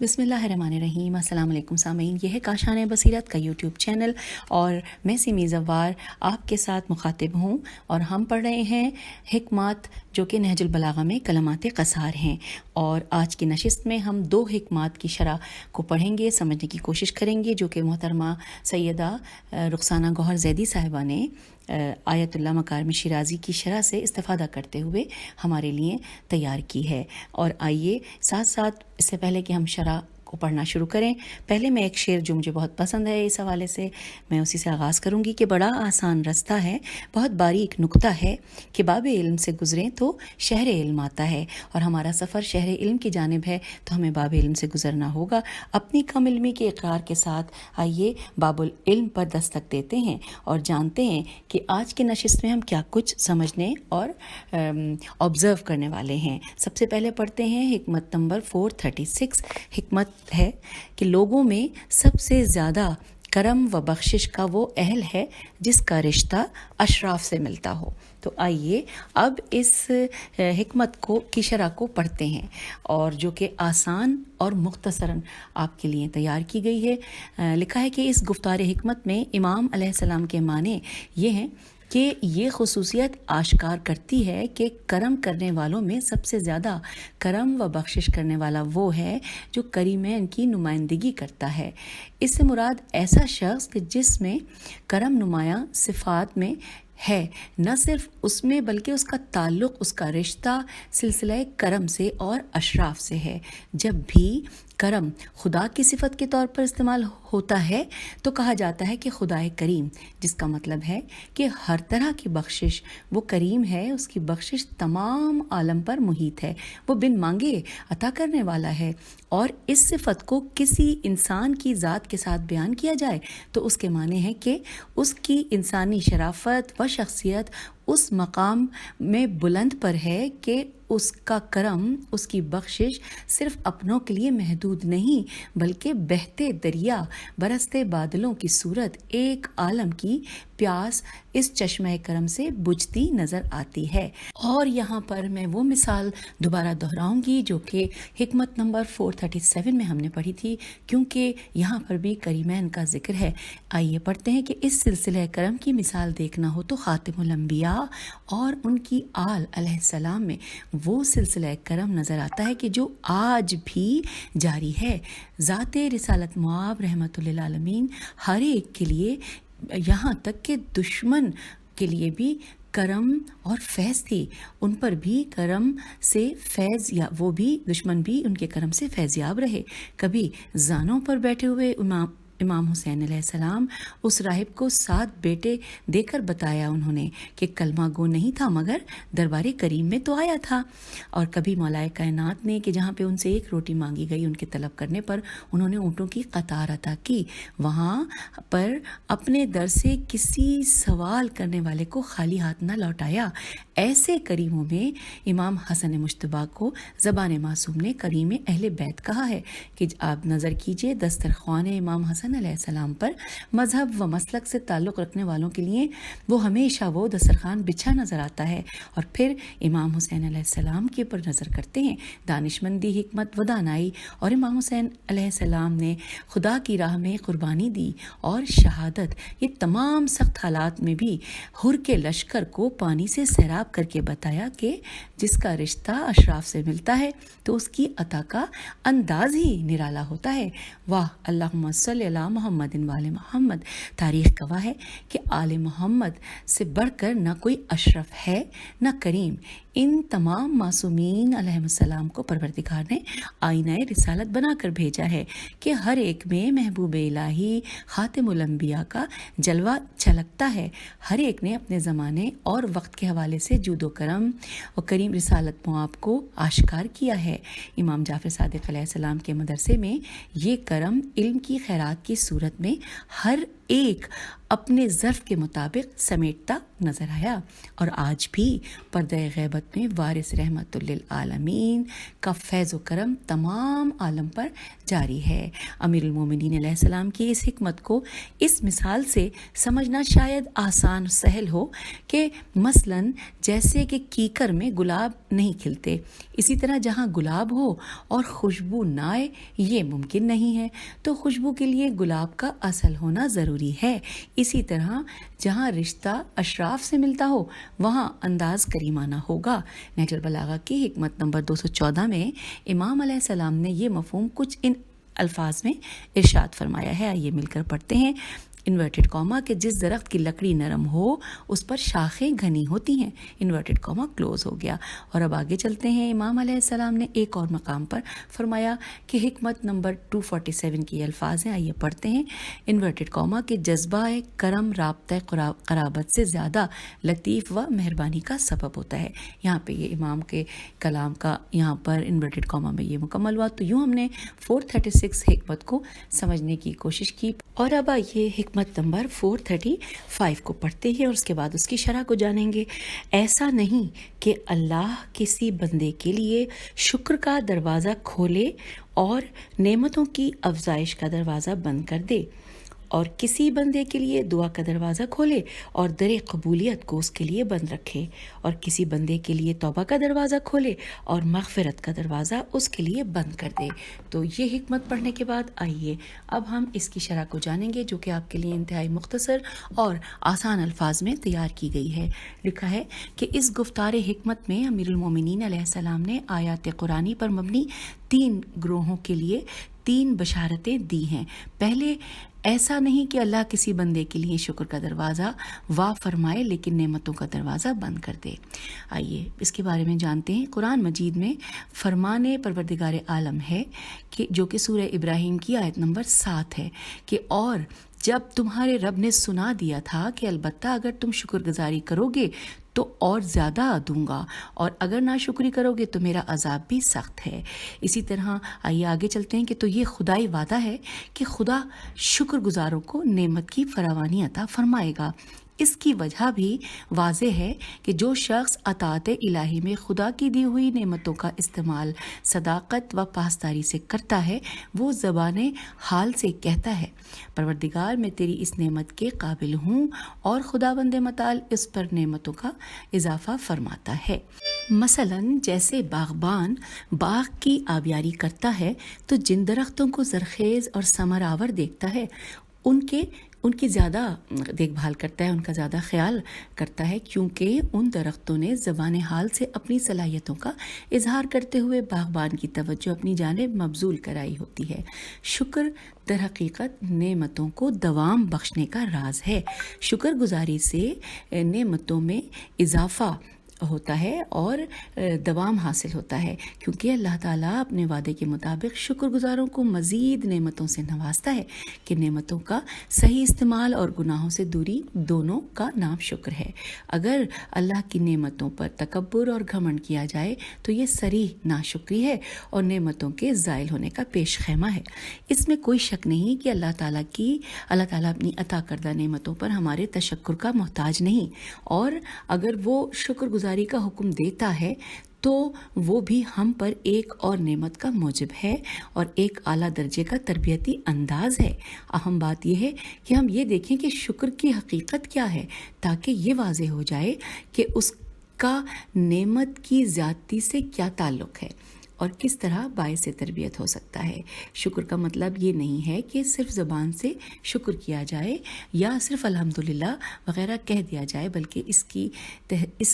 بسم اللہ الرحمن الرحیم۔ السلام علیکم سامعین، یہ ہے کاشان بصیرت کا یوٹیوب چینل اور میں سیمی زوار آپ کے ساتھ مخاطب ہوں، اور ہم پڑھ رہے ہیں حکمات جو کہ نہج البلاغہ میں کلمات قصار ہیں، اور آج کی نشست میں ہم 2 حکمات کی شرح کو پڑھیں گے، سمجھنے کی کوشش کریں گے، جو کہ محترمہ سیدہ رخسانہ گوہر زیدی صاحبہ نے آیت اللہ مکارم شیرازی کی شرح سے استفادہ کرتے ہوئے ہمارے لیے تیار کی ہے۔ اور آئیے ساتھ ساتھ اس سے پہلے کہ ہم شرح کو پڑھنا شروع کریں، پہلے میں ایک شعر جو مجھے بہت پسند ہے اس حوالے سے میں اسی سے آغاز کروں گی کہ بڑا آسان رستہ ہے، بہت باریک نکتہ ہے کہ باب علم سے گزریں تو شہر علم آتا ہے، اور ہمارا سفر شہر علم کی جانب ہے تو ہمیں باب علم سے گزرنا ہوگا۔ اپنی کم علمی کے اقرار کے ساتھ آئیے باب العلم پر دستک دیتے ہیں اور جانتے ہیں کہ آج کی نشست میں ہم کیا کچھ سمجھنے اور آبزرو کرنے والے ہیں۔ سب سے پہلے پڑھتے ہیں حکمت نمبر 436۔ حکمت ہے کہ لوگوں میں سب سے زیادہ کرم و بخشش کا وہ اہل ہے جس کا رشتہ اشراف سے ملتا ہو۔ تو آئیے اب اس حکمت کی شرح کو پڑھتے ہیں، اور جو کہ آسان اور مختصراً آپ کے لیے تیار کی گئی ہے۔ لکھا ہے کہ اس گفتار حکمت میں امام علیہ السلام کے معنی یہ ہیں کہ یہ خصوصیت آشکار کرتی ہے کہ کرم کرنے والوں میں سب سے زیادہ کرم و بخشش کرنے والا وہ ہے جو کریمین کی نمائندگی کرتا ہے۔ اس سے مراد ایسا شخص کہ جس میں کرم نمایاں صفات میں ہے، نہ صرف اس میں بلکہ اس کا تعلق، اس کا رشتہ سلسلہ کرم سے اور اشراف سے ہے۔ جب بھی کرم خدا کی صفت کے طور پر استعمال ہوتا ہے تو کہا جاتا ہے کہ خدائے کریم، جس کا مطلب ہے کہ ہر طرح کی بخشش وہ کریم ہے، اس کی بخشش تمام عالم پر محیط ہے، وہ بن مانگے عطا کرنے والا ہے۔ اور اس صفت کو کسی انسان کی ذات کے ساتھ بیان کیا جائے تو اس کے معنی ہے کہ اس کی انسانی شرافت و شخصیت اس مقام میں بلند پر ہے کہ اس کا کرم، اس کی بخشش صرف اپنوں کے لیے محدود نہیں بلکہ بہتے دریا، برستے بادلوں کی صورت ایک عالم کی پیاس اس چشمہ کرم سے بجھتی نظر آتی ہے۔ اور یہاں پر میں وہ مثال دوبارہ دہراؤں گی جو کہ حکمت نمبر 437 میں ہم نے پڑھی تھی، کیونکہ یہاں پر بھی کریمین کا ذکر ہے۔ آئیے پڑھتے ہیں کہ اس سلسلہ کرم کی مثال دیکھنا ہو تو خاتم الانبیاء اور ان کی آل علیہ السلام میں وہ سلسلہ کرم نظر آتا ہے کہ جو آج بھی جاری ہے۔ ذات رسالت مآب رحمت للعالمین ہر ایک کے لیے، یہاں تک کہ دشمن کے لیے بھی کرم اور فیض تھی، ان پر بھی کرم سے فیض، یا وہ بھی دشمن بھی ان کے کرم سے فیضیاب رہے۔ کبھی زانوں پر بیٹھے ہوئے امام حسین علیہ السلام اس راہب کو 7 بیٹے دے کر بتایا انہوں نے کہ کلمہ گو نہیں تھا مگر دربار کریم میں تو آیا تھا۔ اور کبھی مولا کائنات نے کہ جہاں پہ ان سے 1 روٹی مانگی گئی، ان کے طلب کرنے پر انہوں نے اونٹوں کی قطار عطا کی، وہاں پر اپنے در سے کسی سوال کرنے والے کو خالی ہاتھ نہ لوٹایا۔ ایسے کریموں میں امام حسن مجتبیٰ کو زبان معصوم نے کریم اہل بیت کہا ہے کہ آپ نظر کیجئے دسترخوان امام حسن علیہ السلام پر مذہب و مسلک سے تعلق رکھنے والوں کے لیے وہ ہمیشہ وہ دسترخوان بچھا نظر آتا ہے، اور پھر امام حسین علیہ السلام کے پر نظر کرتے ہیں دانشمندی، حکمت و دانائی، اور امام حسین علیہ السلام نے خدا کی راہ میں قربانی دی اور شہادت، یہ تمام سخت حالات میں بھی حر کے لشکر کو پانی سے سیراب کر کے بتایا کہ جس کا رشتہ اشراف سے ملتا ہے تو اس کی عطا کا انداز ہی نرالا ہوتا ہے۔ واہ اللہم صلی علی محمد وآل محمد۔ تاریخ گواہ ہے کہ آل محمد سے بڑھ کر نہ کوئی اشرف ہے نہ کریم۔ ان تمام معصومین علیہ السلام کو پروردگار نے آئینہ رسالت بنا کر بھیجا ہے کہ ہر ایک میں محبوب الہی خاتم الانبیاء کا جلوہ چھلکتا ہے۔ ہر ایک نے اپنے زمانے اور وقت کے حوالے سے جود و کرم و کریم رسالت مآب کو آشکار کیا ہے۔ امام جعفر صادق علیہ السلام کے مدرسے میں یہ کرم علم کی خیرات کی صورت میں ہر ایک اپنے ظرف کے مطابق سمیٹتا نظر آیا، اور آج بھی پردہ غیبت میں وارث رحمت للعالمین کا فیض و کرم تمام عالم پر جاری ہے۔ امیر المومنین علیہ السلام کی اس حکمت کو اس مثال سے سمجھنا شاید آسان سہل ہو کہ مثلاً جیسے کہ کیکر میں گلاب نہیں کھلتے، اسی طرح جہاں گلاب ہو اور خوشبو نہ آئے یہ ممکن نہیں ہے، تو خوشبو کے لیے گلاب کا اصل ہونا ضروری ہے۔ اسی طرح جہاں رشتہ اشراف سے ملتا ہو وہاں انداز کریمانہ ہوگا۔ نہج البلاغہ کی حکمت نمبر 214 میں امام علیہ السلام نے یہ مفہوم کچھ ان الفاظ میں ارشاد فرمایا ہے، آئیے مل کر پڑھتے ہیں۔ انورٹڈ کاما کہ جس درخت کی لکڑی نرم ہو اس پر شاخیں گھنی ہوتی ہیں، انورٹڈ کاما کلوز ہو گیا۔ اور اب آگے چلتے ہیں، امام علیہ السلام نے ایک اور مقام پر فرمایا کہ حکمت نمبر 247 کی الفاظ ہیں، آئیے پڑھتے ہیں۔ انورٹڈ کاما کہ جذبہ کرم رابطہ قرابت سے زیادہ لطیف و مہربانی کا سبب ہوتا ہے۔ یہاں پہ یہ امام کے کلام کا یہاں پر انورٹڈ کاما میں یہ مکمل ہوا۔ تو یوں ہم نے 436 حکمت کو سمجھنے کی کوشش کی، اور اب آئیے حکمت نمبر 435 کو پڑھتے ہیں اور اس کے بعد اس کی شرح کو جانیں گے۔ ایسا نہیں کہ اللہ کسی بندے کے لیے شکر کا دروازہ کھولے اور نعمتوں کی افزائش کا دروازہ بند کر دے، اور کسی بندے کے لیے دعا کا دروازہ کھولے اور در قبولیت کو اس کے لیے بند رکھے، اور کسی بندے کے لیے توبہ کا دروازہ کھولے اور مغفرت کا دروازہ اس کے لیے بند کر دے۔ تو یہ حکمت پڑھنے کے بعد آئیے اب ہم اس کی شرح کو جانیں گے، جو کہ آپ کے لیے انتہائی مختصر اور آسان الفاظ میں تیار کی گئی ہے۔ لکھا ہے کہ اس گفتار حکمت میں امیر المومنین علیہ السلام نے آیات قرآنی پر مبنی 3 گروہوں کے لیے 3 بشارتیں دی ہیں۔ پہلے، ایسا نہیں کہ اللہ کسی بندے کے لیے شکر کا دروازہ وا فرمائے لیکن نعمتوں کا دروازہ بند کر دے۔ آئیے اس کے بارے میں جانتے ہیں۔ قرآن مجید میں فرمان پروردگار عالم ہے کہ جو کہ سورہ ابراہیم کی آیت نمبر 7 ہے کہ اور جب تمہارے رب نے سنا دیا تھا کہ البتہ اگر تم شکر گزاری کرو گے تو اور زیادہ دوں گا، اور اگر ناشکری کرو گے تو میرا عذاب بھی سخت ہے۔ اسی طرح آئیے آگے چلتے ہیں کہ تو یہ خدائی وعدہ ہے کہ خدا شکر گزاروں کو نعمت کی فراوانی عطا فرمائے گا۔ اس کی وجہ بھی واضح ہے کہ جو شخص اطاعت الہی میں خدا کی دی ہوئی نعمتوں کا استعمال صداقت و پاسداری سے کرتا ہے، وہ زبان حال سے کہتا ہے پروردگار میں تیری اس نعمت کے قابل ہوں، اور خداوند متعال اس پر نعمتوں کا اضافہ فرماتا ہے۔ مثلاً جیسے باغبان باغ کی آبیاری کرتا ہے تو جن درختوں کو زرخیز اور ثمر آور دیکھتا ہے ان کی زیادہ دیکھ بھال کرتا ہے، ان کا زیادہ خیال کرتا ہے، کیونکہ ان درختوں نے زبان حال سے اپنی صلاحیتوں کا اظہار کرتے ہوئے باغبان کی توجہ اپنی جانب مبذول کرائی ہوتی ہے۔ شکر در حقیقت نعمتوں کو دوام بخشنے کا راز ہے۔ شکر گزاری سے نعمتوں میں اضافہ ہوتا ہے اور دوام حاصل ہوتا ہے، کیونکہ اللہ تعالیٰ اپنے وعدے کے مطابق شکر گزاروں کو مزید نعمتوں سے نوازتا ہے کہ نعمتوں کا صحیح استعمال اور گناہوں سے دوری دونوں کا نام شکر ہے۔ اگر اللہ کی نعمتوں پر تکبر اور گھمنڈ کیا جائے تو یہ صریح ناشکری ہے اور نعمتوں کے زائل ہونے کا پیش خیمہ ہے۔ اس میں کوئی شک نہیں کہ اللہ تعالیٰ اپنی عطا کردہ نعمتوں پر ہمارے تشکر کا محتاج نہیں، اور اگر وہ شکر گزاری کا حکم دیتا ہے تو وہ بھی ہم پر ایک اور نعمت کا موجب ہے اور ایک اعلیٰ درجے کا تربیتی انداز ہے۔ اہم بات یہ ہے کہ ہم یہ دیکھیں کہ شکر کی حقیقت کیا ہے، تاکہ یہ واضح ہو جائے کہ اس کا نعمت کی زیادتی سے کیا تعلق ہے اور کس طرح باعث تربیت ہو سکتا ہے۔ شکر کا مطلب یہ نہیں ہے کہ صرف زبان سے شکر کیا جائے یا صرف الحمدللہ وغیرہ کہہ دیا جائے، بلکہ اس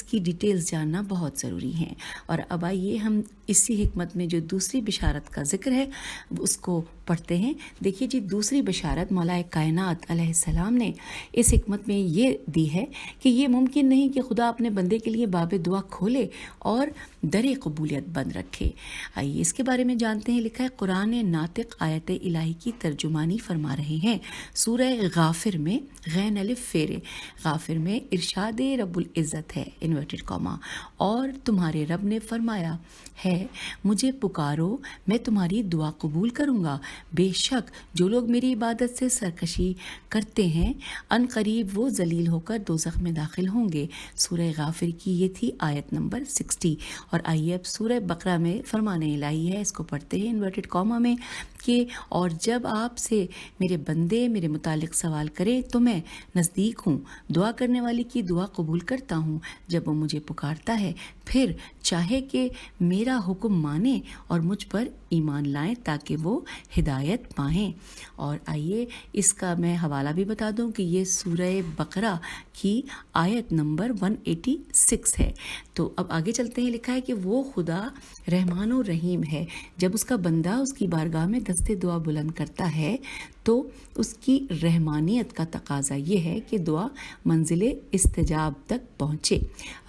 کی ڈیٹیلز جاننا بہت ضروری ہیں۔ اور اب آئیے ہم اسی حکمت میں جو دوسری بشارت کا ذکر ہے اس کو پڑھتے ہیں۔ دیکھیے جی، دوسری بشارت مولا کائنات علیہ السلام نے اس حکمت میں یہ دی ہے کہ یہ ممکن نہیں کہ خدا اپنے بندے کے لیے باب دعا کھولے اور در قبولیت بند رکھے۔ آئیے اس کے بارے میں جانتے ہیں۔ لکھا ہے قرآن ناطق آیت الہی کی ترجمانی فرما رہے ہیں۔ سورہ غافر میں غین الف فیرے غافر میں ارشاد رب العزت ہے انورٹڈ کاما، اور تمہارے رب نے فرمایا ہے ہے مجھے پکارو میں تمہاری دعا قبول کروں گا، بے شک جو لوگ میری عبادت سے سرکشی کرتے ہیں ان قریب وہ ذلیل ہو کر دوزخ میں داخل ہوں گے۔ سورہ غافر کی یہ تھی آیت نمبر 60۔ اور آئیے اب سورہ بقرہ میں فرمان الہی ہے، اس کو پڑھتے ہیں انورٹڈ کاما میں کہ اور جب آپ سے میرے بندے میرے متعلق سوال کرے تو میں نزدیک ہوں، دعا کرنے والی کی دعا قبول کرتا ہوں جب وہ مجھے پکارتا ہے، پھر چاہے کہ میرا حکم مانے اور مجھ پر ایمان لائیں تاکہ وہ ہدایت پائیں۔ اور آئیے اس کا میں حوالہ بھی بتا دوں کہ یہ سورہ بقرہ کی آیت نمبر 186 ہے۔ تو اب آگے چلتے ہیں، لکھا ہے کہ وہ خدا رحمان و رحیم ہے، جب اس کا بندہ اس کی بارگاہ میں دست دعا بلند کرتا ہے تو اس کی رحمانیت کا تقاضا یہ ہے کہ دعا منزل استجاب تک پہنچے۔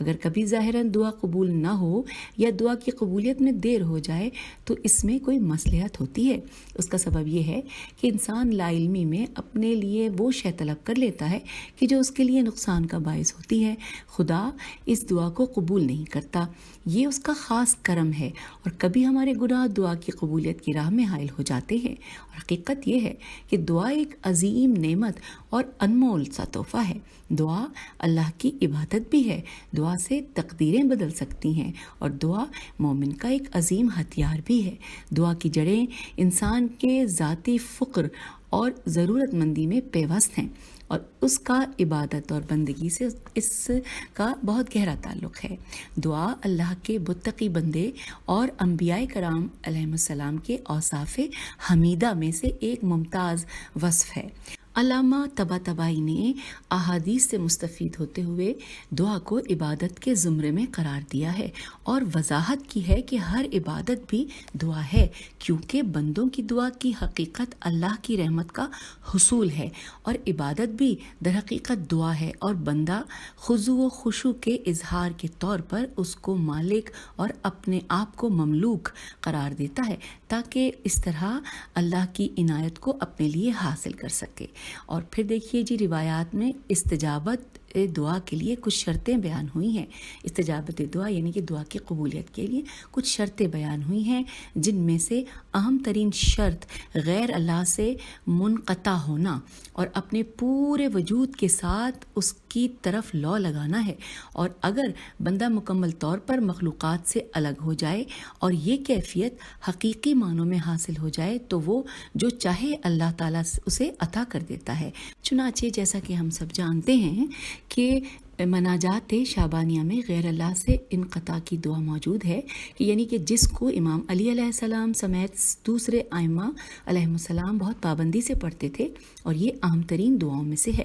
اگر کبھی ظاہراً دعا قبول نہ ہو یا دعا کی قبولیت میں دیر ہو جائے تو اس میں کوئی مصلحت ہوتی ہے۔ اس کا سبب یہ ہے کہ انسان لا علمی میں اپنے لیے وہ شے طلب کر لیتا ہے کہ جو اس کے لیے نقصان کا باعث ہوتی ہے۔ خدا اس دعا کو قبول نہیں کرتا، یہ اس کا خاص کرم ہے، اور کبھی ہمارے گناہ دعا کی قبولیت کی راہ میں حائل ہو جاتے ہیں۔ اور حقیقت یہ ہے کہ دعا ایک عظیم نعمت اور انمول سا تحفہ ہے۔ دعا اللہ کی عبادت بھی ہے، دعا سے تقدیریں بدل سکتی ہیں، اور دعا مومن کا ایک عظیم ہتھیار بھی ہے۔ دعا کی جڑیں انسان کے ذاتی فقر اور ضرورت مندی میں پیوست ہیں، اور اس کا عبادت اور بندگی سے اس کا بہت گہرا تعلق ہے۔ دعا اللہ کے متقی بندے اور انبیاء کرام علیہ السلام کے اوصاف حمیدہ میں سے ایک ممتاز وصف ہے۔ علامہ طباطبائی نے احادیث سے مستفید ہوتے ہوئے دعا کو عبادت کے زمرے میں قرار دیا ہے اور وضاحت کی ہے کہ ہر عبادت بھی دعا ہے، کیونکہ بندوں کی دعا کی حقیقت اللہ کی رحمت کا حصول ہے، اور عبادت بھی در حقیقت دعا ہے، اور بندہ خضوع و خشوع کے اظہار کے طور پر اس کو مالک اور اپنے آپ کو مملوک قرار دیتا ہے تاکہ اس طرح اللہ کی عنایت کو اپنے لیے حاصل کر سکے۔ اور پھر دیکھیے جی، روایات میں استجابت دعا کے لیے کچھ شرطیں بیان ہوئی ہیں۔ استجابت دعا یعنی کہ دعا کی قبولیت کے لیے کچھ شرطیں بیان ہوئی ہیں، جن میں سے اہم ترین شرط غیر اللہ سے منقطع ہونا اور اپنے پورے وجود کے ساتھ اس کی طرف لو لگانا ہے۔ اور اگر بندہ مکمل طور پر مخلوقات سے الگ ہو جائے اور یہ کیفیت حقیقی معنوں میں حاصل ہو جائے تو وہ جو چاہے اللہ تعالیٰ اسے عطا کر دیتا ہے۔ چنانچہ جیسا کہ ہم سب جانتے ہیں کہ مناجات شعبانیہ میں غیر اللہ سے انقطاع کی دعا موجود ہے، یعنی کہ جس کو امام علی علیہ السلام سمیت دوسرے ائمہ علیہ السلام بہت پابندی سے پڑھتے تھے، اور یہ اہم ترین دعاؤں میں سے ہے۔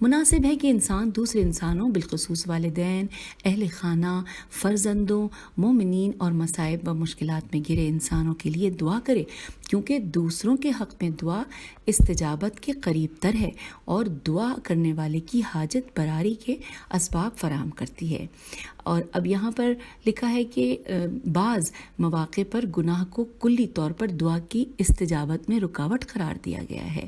مناسب ہے کہ انسان دوسرے انسانوں بالخصوص والدین، اہل خانہ، فرزندوں، مومنین اور مصائب و مشکلات میں گرے انسانوں کے لیے دعا کرے، کیونکہ دوسروں کے حق میں دعا استجابت کے قریب تر ہے اور دعا کرنے والے کی حاجت براری کے اسباب فراہم کرتی ہے۔ اور اب یہاں پر لکھا ہے کہ بعض مواقع پر گناہ کو کلی طور پر دعا کی استجابت میں رکاوٹ قرار دیا گیا ہے۔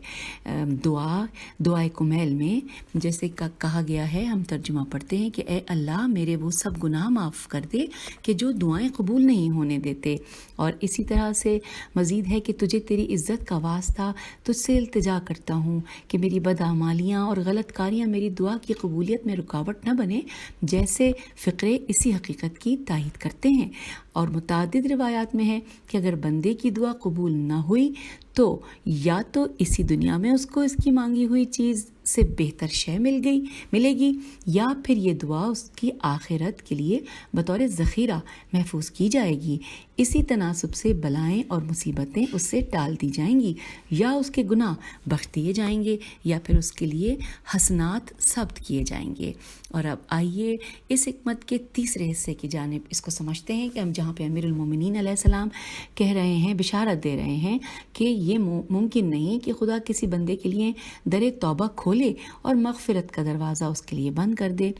دعائے کمیل میں جیسے کہا گیا ہے، ہم ترجمہ پڑھتے ہیں کہ اے اللہ میرے وہ سب گناہ معاف کر دے کہ جو دعائیں قبول نہیں ہونے دیتے، اور اسی طرح سے مزید ہے کہ تجھے تیری عزت کا واسطہ تجھ سے التجا کرتا ہوں کہ میری بدعمالیاں اور غلط کاریاں میری دعا کی قبولیت میں رکاوٹ نہ بنے، جیسے فقرے اسی حقیقت کی تائید کرتے ہیں۔ اور متعدد روایات میں ہے کہ اگر بندے کی دعا قبول نہ ہوئی تو یا تو اسی دنیا میں اس کو اس کی مانگی ہوئی چیز سے بہتر شے ملے گی، یا پھر یہ دعا اس کی آخرت کے لیے بطور ذخیرہ محفوظ کی جائے گی۔ اسی تناسب سے بلائیں اور مصیبتیں اس سے ٹال دی جائیں گی، یا اس کے گناہ بخش دیے جائیں گے، یا پھر اس کے لیے حسنات ثبت کیے جائیں گے۔ اور اب آئیے اس حکمت کے تیسرے حصے کی جانب اس کو سمجھتے ہیں کہ ہم جہاں پہ امیر المومنین علیہ السلام کہہ رہے ہیں، بشارت دے رہے ہیں کہ یہ ممکن نہیں کہ خدا کسی بندے کے لیے در توبہ کھولے اور مغفرت کا دروازہ اس کے لیے بند کر دے۔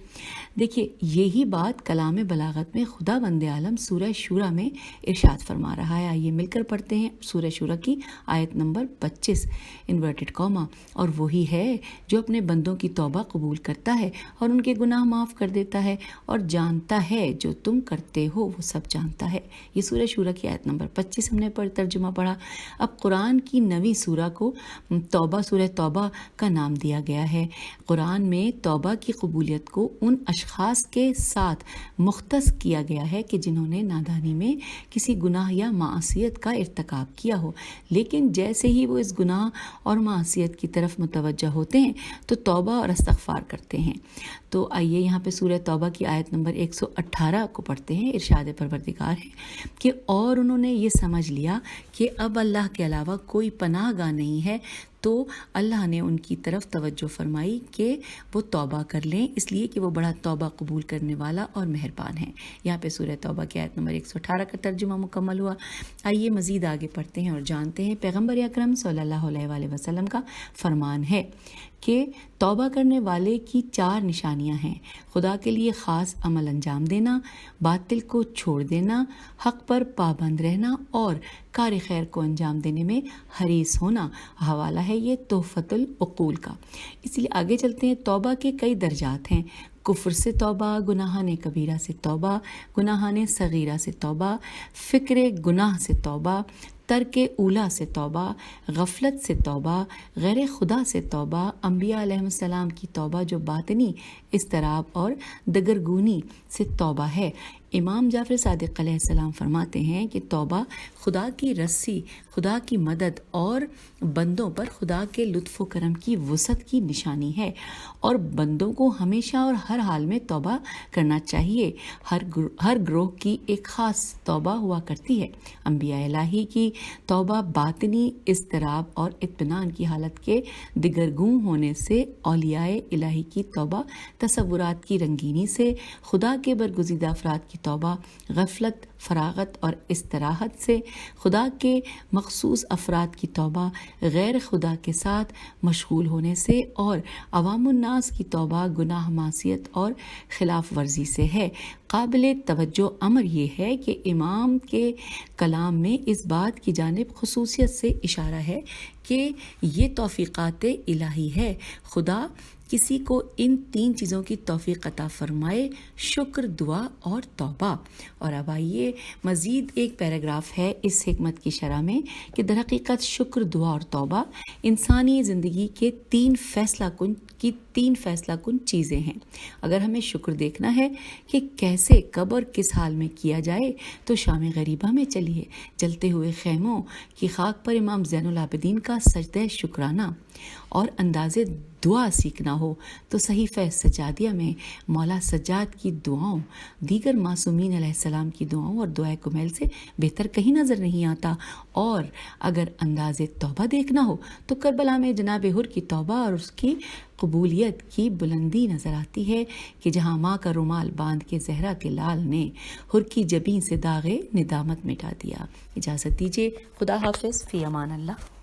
دیکھیے یہی بات کلام بلاغت میں خدا بند عالم سورہ شورى میں ارشاد فرما رہا ہے۔ آئیے مل کر پڑھتے ہیں سورہ شورى کی آیت نمبر 25 انورٹڈ کاما۔ اور وہی ہے جو اپنے بندوں کی توبہ قبول کرتا ہے اور ان کے گناہ معاف کر دیتا ہے، اور جانتا ہے جو تم کرتے ہو وہ سب جانتا دیتا ہے۔ یہ سورہ شورى کی آیت نمبر 25 ہم نے ترجمہ پڑھا۔ اب قرآن کی 9ویں سورہ کو توبہ، سورہ توبہ کا نام دیا گیا ہے۔ قرآن میں توبہ کی قبولیت کو ان اشخاص کے ساتھ مختص کیا گیا ہے کہ جنہوں نے نادانی میں کسی گناہ یا معصیت کا ارتکاب کیا ہو، لیکن جیسے ہی وہ اس گناہ اور معصیت کی طرف متوجہ ہوتے ہیں تو توبہ اور استغفار کرتے ہیں۔ تو آئیے یہاں پہ سورہ توبہ کی آیت نمبر 118 کو پڑھتے ہیں۔ ارشاد پروردگار ہے کہ اور انہوں نے یہ سمجھ لیا کہ اب اللہ کے علاوہ کوئی پناہ گاہ نہیں ہے، تو اللہ نے ان کی طرف توجہ فرمائی کہ وہ توبہ کر لیں، اس لیے کہ وہ بڑا توبہ قبول کرنے والا اور مہربان ہے۔ یہاں پہ سورہ توبہ کی آیت نمبر 118 کا ترجمہ مکمل ہوا۔ آئیے مزید آگے پڑھتے ہیں اور جانتے ہیں پیغمبر اکرم صلی اللہ علیہ وآلہ وسلم کا فرمان ہے کہ توبہ کرنے والے کی 4 نشانیاں ہیں: خدا کے لیے خاص عمل انجام دینا، باطل کو چھوڑ دینا، حق پر پابند رہنا اور کار خیر کو انجام دینے میں حریص ہونا۔ حوالہ ہے یہ تحفۃ العقول کا۔ اسی لیے آگے چلتے ہیں۔ توبہ کے کئی درجات ہیں: کفر سے توبہ، گناہان کبیرہ سے توبہ، گناہان صغیرہ سے توبہ، فکر گناہ سے توبہ، ترک اولا سے توبہ، غفلت سے توبہ، غیر خدا سے توبہ، انبیاء علیہ السلام کی توبہ جو باطنی اضطراب اور دگرگونی سے توبہ ہے۔ امام جعفر صادق علیہ السلام فرماتے ہیں کہ توبہ خدا کی رسی، خدا کی مدد اور بندوں پر خدا کے لطف و کرم کی وسعت کی نشانی ہے، اور بندوں کو ہمیشہ اور ہر حال میں توبہ کرنا چاہیے۔ ہر گروہ کی ایک خاص توبہ ہوا کرتی ہے۔ انبیاء الہی کی توبہ باطنی اضطراب اور اطمینان کی حالت کے دگرگوں ہونے سے، اولیاء الہی کی توبہ تصورات کی رنگینی سے، خدا کے برگزیدہ افراد کی توبہ غفلت، فراغت اور استراحت سے، خدا کے مخصوص افراد کی توبہ غیر خدا کے ساتھ مشغول ہونے سے، اور عوام الناس کی توبہ گناہ، معصیت اور خلاف ورزی سے ہے۔ قابل توجہ امر یہ ہے کہ امام کے کلام میں اس بات کی جانب خصوصیت سے اشارہ ہے کہ یہ توفیقات الہی ہے۔ خدا کسی کو ان 3 چیزوں کی توفیق عطا فرمائے: شکر، دعا اور توبہ۔ اور اب آئیے مزید ایک پیراگراف ہے اس حکمت کی شرح میں کہ در حقیقت شکر، دعا اور توبہ انسانی زندگی کے 3 فیصلہ کن چیزیں ہیں۔ اگر ہمیں شکر دیکھنا ہے کہ کیسے، کب اور کس حال میں کیا جائے تو شام غریبہ میں چلیے۔ جلتے ہوئے خیموں کی خاک پر امام زین العابدین کا سجدہ شکرانہ اور انداز دعا سیکھنا ہو تو صحیفہ سجادیہ میں مولا سجاد کی دعاؤں، دیگر معصومین علیہ السلام کی دعاؤں اور دعائے کمیل سے بہتر کہیں نظر نہیں آتا۔ اور اگر انداز توبہ دیکھنا ہو تو کربلا میں جناب حر کی توبہ اور اس کی قبولیت کی بلندی نظر آتی ہے کہ جہاں ماں کا رومال باندھ کے زہرا کے لال نے حر کی جبیں سے داغ ندامت مٹا دیا۔ اجازت دیجیے، خدا حافظ، فی امان اللہ۔